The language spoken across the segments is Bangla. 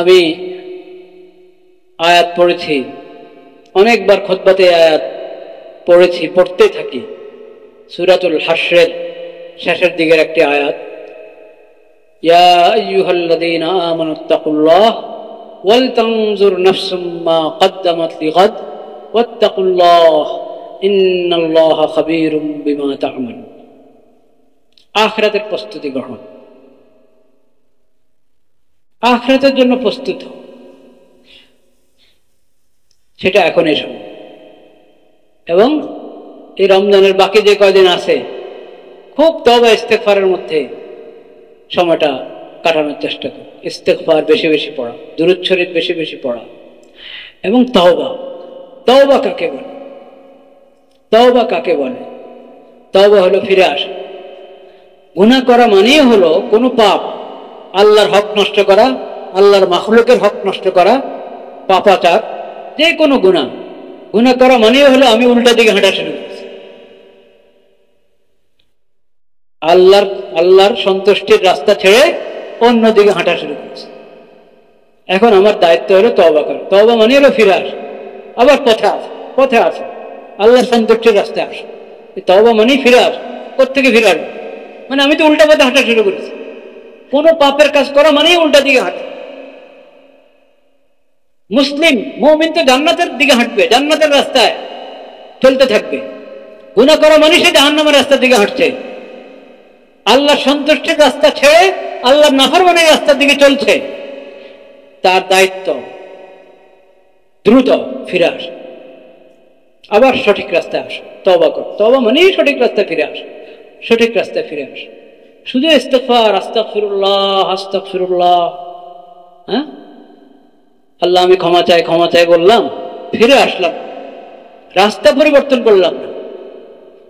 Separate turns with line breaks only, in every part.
আমি আয়াত পড়েছি, অনেকবার খুতবাতে আয়াত পড়েছি, পড়তে থাকি। সূরাতুল হাশরের শেষের দিকের একটি আয়াত, ইয়া আইয়ুহাল্লাযীনা আমানুত্তাকুল্লাহ ওয়াল তানজুর নাফসুম মা কদ্দামাত লিগাদ ওয়াত্তাকুল্লাহ ইন্নাল্লাহা খাবীরুম বিমা তা'মালুন। আখিরাতের প্রস্তুতি গ্রহণ, আখিরাতের জন্য প্রস্তুত, সেটা এখন এসো। এবং এই রমজানের বাকি যে কয়দিন আছে খুব তওবা ইস্তেগফারের মধ্যে সময়টা কাটানোর চেষ্টা করো। ইস্তেগফার বেশি বেশি পড়া, দুরূদ শরীফ বেশি বেশি পড়া, এবং তওবা। তওবা কাকে বলে? তওবা কাকে বলে? তওবা হলো ফিরে আসা। গুনাহ করা মানেই হলো কোনো পাপ, আল্লাহর হক নষ্ট করা, আল্লাহর মাখলুকের হক নষ্ট করা, পাপাচার, যে কোনো গুনাহ। গুনাহ করা মানেই হলো আমি উল্টা দিকে হাঁটা শুরু করেছি, আল্লাহর সন্তুষ্টির রাস্তা ছেড়ে অন্য দিকে হাঁটা শুরু করেছে। এখন আমার দায়িত্ব হলো তওবা করা। তওবা মানে হলো ফিরে আসা, আবার পথে আসা, আল্লাহর সন্তুষ্টির রাস্তায় আসা। তওবা মানেই ফিরে আসা। কোত্থেকে ফিরে আসবে? মানে আমি তো উল্টা পথে হাঁটা শুরু করেছি। কোনো পাপের কাজ করা মানেই উল্টা দিকে হাঁটা। মুসলিম মুমিন তো জান্নাতের দিকে হাঁটবে, জান্নাতের রাস্তায় চলতে থাকবে। গুনাহ করা মানে সে জাহান্নামের রাস্তার দিকে হাঁটছে, আল্লাহ সন্তুষ্টির রাস্তা ছেড়ে আল্লাহর নাফরমানির রাস্তার দিকে চলছে। তার দায়িত্ব দ্রুত ফিরে আসা, আবার সঠিক রাস্তায় আসা, তওবা কর। তওবা মানেই সঠিক রাস্তায় ফিরে আসা, সঠিক রাস্তায় ফিরে আসা। শুধু ইস্তিগফার, আস্তাগফিরুল্লাহ আস্তাগফিরুল্লাহ, হ্যাঁ, আল্লাহ আমি ক্ষমা চাই বললাম, ফিরে আসলাম, রাস্তা পরিবর্তন করলাম না,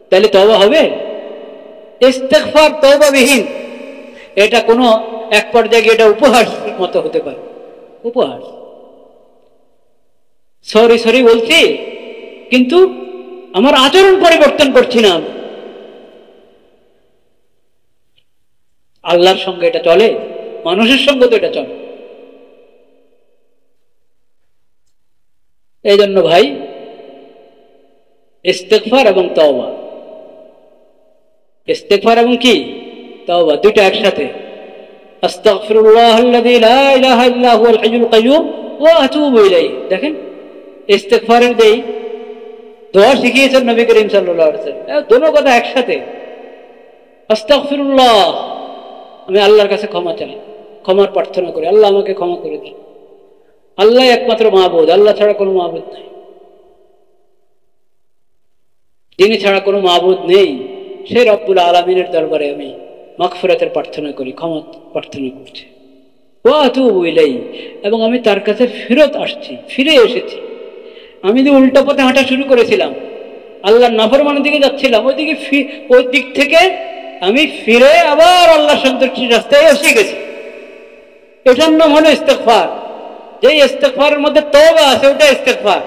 তাহলে তওবা হবে? ইস্তিগফার তওবাবিহীন, এটা কোনো এক পর্যায়ে এটা উপহাস মতো হতে পারে। উপহাস, সরি বলছি, কিন্তু আমার আচরণ পরিবর্তন করছি না। আল্লাহর সঙ্গে এটা চলে, মানুষের সঙ্গে তো এটা চলে। এই জন্য ভাই, ইস্তিগফার এবং তওবা, ইস্তিগফার এবং কি তওবা দুইটা একসাথে। আস্তাগফিরুল্লাহাল্লাযী লা ইলাহা ইল্লা হুয়াল হাইয়ুল কাইয়্যুম ওয়া আতুবু ইলাইহি। দেখেন, ইস্তিগফারের দেই দোয়া শিখিয়েছেন নবী করিম সাল্লাল্লাহু আলাইহি ওয়াসাল্লাম, দুটো কথা একসাথে। আস্তাগফিরুল্লাহ, আমি আল্লাহর কাছে ক্ষমা চাই, ক্ষমার প্রার্থনা করি, আল্লাহ আমাকে ক্ষমা করে দিন। আল্লাহ একমাত্র মাবুদ, আল্লাহ ছাড়া কোনো মাবুদ নাই, যিনি ছাড়া কোনো মাবুদ নেই, সে রব্বুল আলামিনের দরবারে আমি মাগফিরাতের প্রার্থনা করি, ক্ষমা প্রার্থনা করছি। ওয়া আতুবু ইলাইহি, এবং আমি তার কাছে ফিরে এসেছি। আমি যে উল্টা পথে হাঁটা শুরু করেছিলাম, আল্লাহর নাফরমানির দিকে যাচ্ছিলাম, ওই দিক থেকে আমি ফিরে আবার আল্লাহ সন্তুষ্টির রাস্তায় এসে গেছি। এটার নাম হলো ইস্তিগফার। যে ইস্তিগফারের মধ্যে তওবা আছে ওটা ইস্তিগফার,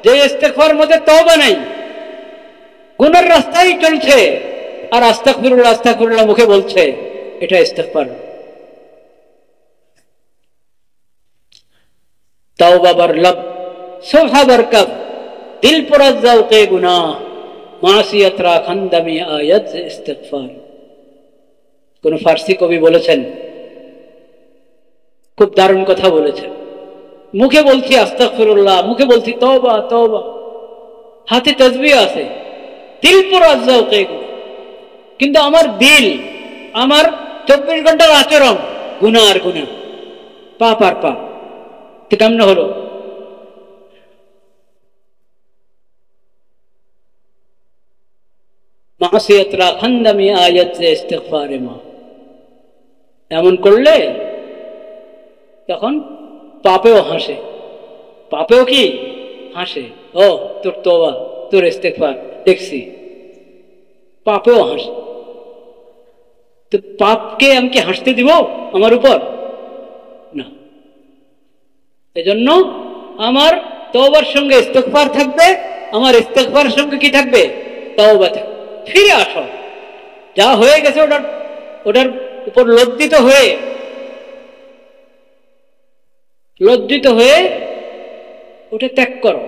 যে ইস্তিগফারের মধ্যে তওবা নাই, গুনার রাস্তায় চলছে আর আস্তাগফিরুল্লাহ মুখে বলছে, এটা ইস্তিগফার। তওবা বার लब সোহা বার কফ, দিল पर ज़ौक़े गुनाह, मासियत रा खंदमी आयत इस्तिगफार। কোন ফার্সি কবি বলেছেন, খুব দারুণ কথা বলেছেন। মুখে বলছি আস্তাগফিরুল্লাহ, মুখে বলছি তওবা, হাতে তাসবিহ আছে, দিল पर ज़ौक़े गुनाह, কিন্তু আমার দিল, আমার 24 ঘন্টার আচরণ গুনাহ আর গুনাহ, পাপ আর পাপ। তো কেমন হলো? মাসিয়াত রা খান্দামি আয়াত সে ইস্তিগফারে মা, এমন করলে তখন পাপেও হাসে, পাপেও কি হাসে, ও তোর তওবা, তোর ইস্তিগফার দেখছি, পাপেও হাসে। তো পাপকে আমি কি হাসতে দিব আমার উপর? না। এজন্য আমার তওবার সঙ্গে ইস্তিগফার থাকবে, আমার ইস্তিগফারের সঙ্গে কি থাকবে? তওবা থাকবে। ফিরে আসো, যা হয়ে গেছে ওটার উপর লজ্জিত হয়ে লজ্জিত হয়ে ওটা ত্যাগ করো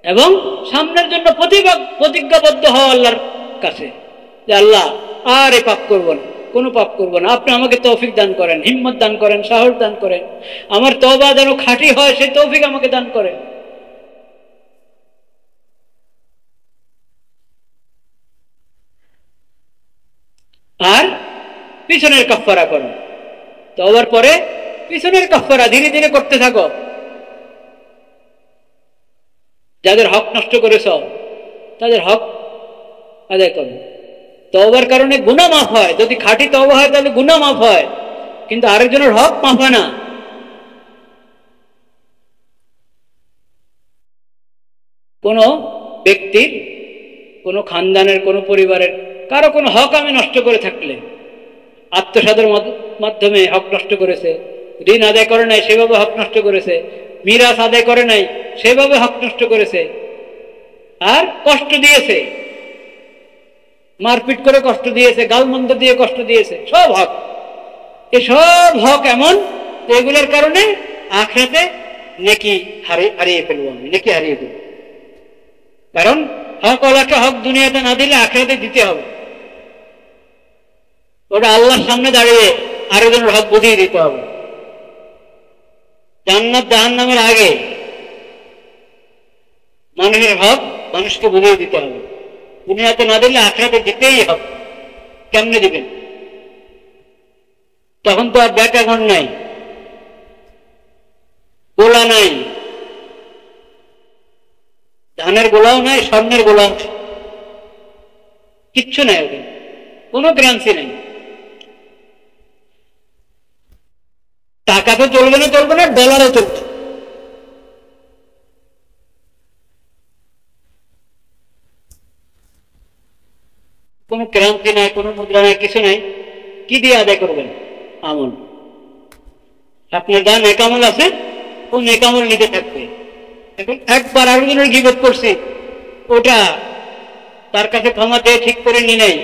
এবং সামনের জন্য প্রতিজ্ঞাবদ্ধ হও আল্লাহর কাছে যে আল্লাহ আর এ পাপ করবো না, কোনো পাপ করবো না। আপনি আমাকে তৌফিক দান করেন, হিম্মত দান করেন, সাহস দান করেন, আমার তওবা যেন খাঁটি হয় সেই তৌফিক আমাকে দান করেন। আর পিছনের কাফফারা করো, তওবার পরে পিছনের কাফফারা ধীরে ধীরে করতে থাকো। যাদের হক নষ্ট করেছ তাদের হক আদায় করো। তওবার কারণে গুনাহ মাফ হয়, যদি খাঁটি তওবা হয় তাহলে গুনাহ মাফ হয়, কিন্তু আরেকজনের হক মাফ হয় না। কোনো ব্যক্তির, কোনো খানদানের, কোনো পরিবারের কারো কোনো হক আমি নষ্ট করে থাকলে, আত্মসাদের মাধ্যমে হক নষ্ট করেছে, ঋণ আদায় করে নাই সেভাবে হক নষ্ট করেছে, মিরাস আদায় করে নাই সেভাবে হক নষ্ট করেছে, আর কষ্ট দিয়েছে, মারপিট করে কষ্ট দিয়েছে, গালমন্দ দিয়ে কষ্ট দিয়েছে, সব হক। এসব হক এমন এগুলোর কারণে আখিরাতে নেকি হারিয়ে ফেলবো, আমি নেকি হারিয়ে ফেলবো। কারণ হক ওলাকে হক দুনিয়াতে না দিলে আখিরাতে দিতে হবে। ওটা আল্লাহর সামনে দাঁড়িয়ে আরেকজনের হক বুঝিয়ে দিতে হবে। জান্নাত জাহান্নামের আগে মানুষের হক মানুষকে বুঝিয়ে দিতে হবে। দুনিয়াতে না দিলে আখিরাতে দিতেই হবে। কেমনে দিবেন? তখন তো আর ব্যাংক অ্যাকাউন্ট নাই, গোলা নাই, ধানের গোলাও নাই, স্বর্ণের গোলাও নাই, কিচ্ছু নাই, ওদের কোনো গ্রান্সি নেই। টাকা তো চলবে না, ডলারও চলবে। কোনো ক্রান্তি নাই, কোনো মুদ্রা নাই, কিছু নাই। কি দিয়ে আদায় করবেন? আমল। আপনার যা নেকামল আছে ও নেকামল নিতে থাকবে। এখন একবার আরেকজনের গীবত করছি, ওটা তার কাছে ক্ষমা দিয়ে ঠিক করে নি নাই।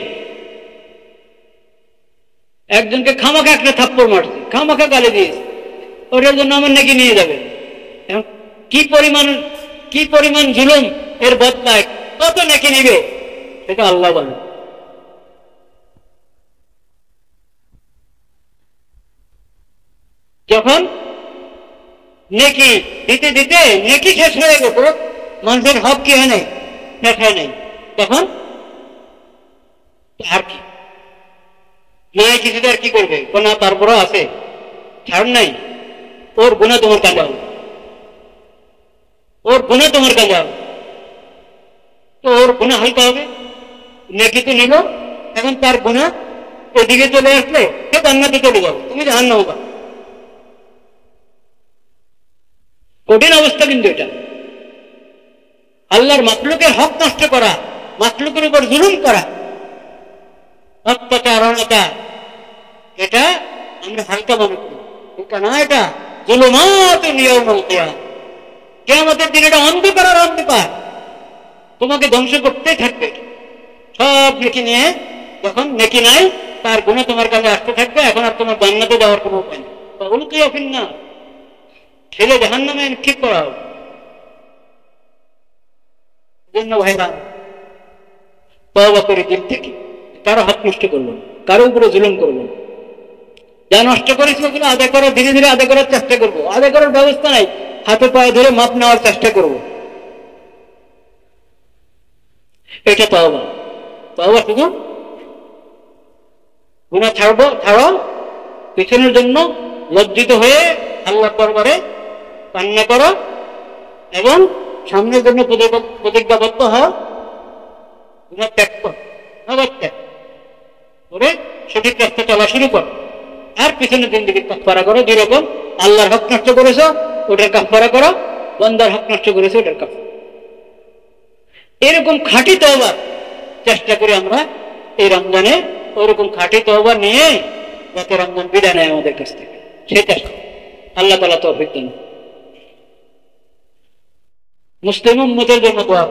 একজনকে খামাখা একটা থাপ্পড় মারছে, খামাখা গালি দিয়েছে, ওটার জন্য আমার নেকি নিয়ে যাবে। কি পরিমাণ জুলুম এর বদলায় কত নেকি নিবে সেটা আল্লাহ বলে। যখন নেকি দিতে দিতে নেকি শেষ হয়ে গেছে, মানুষের হক কি হয় নাই, শেষ হয় নাই, তখন আর কি নাই, কিছুতে আর কি করবে? কোন তারপরও আছে, ছাড় নাই, ওর গুণা তোমার কাজে হবে, ওর গুণা তোমার কাজে হবে, তো ওর গুণা হালকা হবে। নেকি তো নিল, এখন তার গুণা এদিকে চলে আসলে সে জান্নাতে চলে যাবে, তুমি জাহান্নামে যাবে। কঠিন অবস্থা কিন্তু এটা। আল্লাহর মাখলুকের হক নষ্ট করা, মাখলুকের উপর জুলুম করা, অত্যাচার, অনাচার, এটা আমরা হালকা মনে করি, এটা না, এটা জুলুমাত ইয়াউমুল কিয়ামah। কিয়ামতের দিন এটা অন্ধকার আর অন্ধকার, তোমাকে ধ্বংস করতেই থাকবে। সব নেকি নিয়ে, যখন নেকি নাই তার গুণে তোমার কাছে আসতে থাকবে, এখন আর তোমার জান্নাতে যাওয়ার কোনো উপায় নেই। উলকিয়া ফিন্নার, ছেলে জাহান্নামে ঠিক করা হবে। জন্য ভাইরা তওবা করে দিল থেকে কারো হাত নষ্ট করবো না, কারো উপরে জুলুম করবো না। যা নষ্ট করেছি ওগুলো আদায় করার, ধীরে ধীরে আদায় করার চেষ্টা করবো। আদায় করার ব্যবস্থা নাই, হাতে পায়ে ধরে মাপ নেওয়ার চেষ্টা করবো। এটা তওবা। তওবা শুধু গুনাহ ছাড়ো, পিছনের জন্য লজ্জিত হয়ে আল্লাহর দরবারে কান্না করো এবং সামনের জন্য প্রতিজ্ঞাবদ্ধ হও, গুনাহ ত্যাগ করো, করে সঠিক রাস্তা চলা শুরু করো। আর পিছনের দিন দিকে কাফারা করো। দুই রকম, আল্লাহর হক নষ্ট করেছো ওটার কাফারা করো, বান্দার হক নষ্ট করেছো ওটার কাফারা। এরকম খাঁটি তওবা চেষ্টা করি আমরা এই রমজানে, ওরকম খাঁটি তওবা নিয়ে যাতে রমজান বিদায় নেয় আমাদের কাছ থেকে, সেই চেষ্টা আল্লাহ তাআলা তৌফিক দেন। মুসলিম উম্মতের জন্য দোয়া।